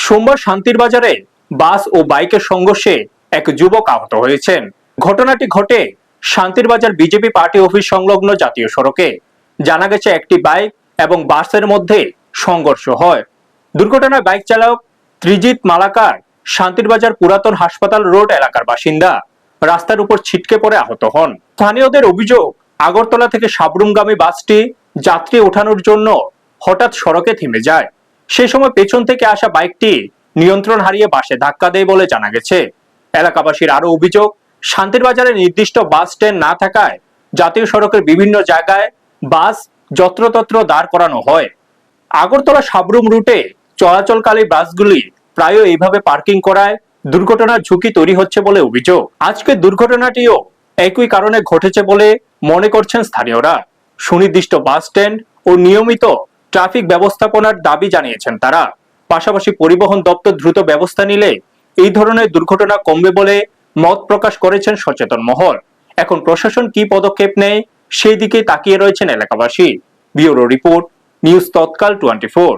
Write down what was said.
সোমবার শান্তির বাজারে বাস ও বাইকের সংঘর্ষে এক যুবক আহত হয়েছেন। ঘটনাটি ঘটে শান্তির বাজার বিজেপি পার্টি অফিস সংলগ্ন জাতীয় সড়কে। জানা গেছে একটি বাইক এবং বাসের মধ্যে সংঘর্ষ হয়। দুর্ঘটনায় বাইক চালক ত্রিজিৎ মালাকার শান্তির বাজার পুরাতন হাসপাতাল রোড এলাকার বাসিন্দা রাস্তার উপর ছিটকে পড়ে আহত হন। স্থানীয়দের অভিযোগ, আগরতলা থেকে সাবরুমগামী বাসটি যাত্রী ওঠানোর জন্য হঠাৎ সড়কে থেমে যায়। সেই সময় পেছন থেকে আসা বাইকটি নিয়ন্ত্রণ হারিয়ে বাসে ধাক্কা দেয় বলে জানা গেছে। এলাকাবাসীর আরো অভিযোগ, শান্তির বাজারে নির্দিষ্ট বাস স্ট্যান্ড না থাকায় জাতীয় সড়কের বিভিন্ন জায়গায় বাস যত্রতত্র দাঁড় করানো হয়। আগরতলা সাবরুম রুটে চলাচলকারী বাসগুলি প্রায় এইভাবে পার্কিং করায় দুর্ঘটনার ঝুঁকি তৈরি হচ্ছে বলে অভিযোগ। আজকের দুর্ঘটনাটিও একই কারণে ঘটেছে বলে মনে করছেন স্থানীয়রা। সুনির্দিষ্ট বাস স্ট্যান্ড ও নিয়মিত ট্রাফিক ব্যবস্থাপনার দাবি জানিয়েছেন তারা। পাশাপাশি পরিবহন দপ্তর দ্রুত ব্যবস্থা নিলে এই ধরনের দুর্ঘটনা কমবে বলে মত প্রকাশ করেছেন সচেতন মহল। এখন প্রশাসন কি পদক্ষেপ নেয় সেই দিকে তাকিয়ে রয়েছেন এলাকাবাসী। ব্যুরো রিপোর্ট, নিউজ তৎকাল 24।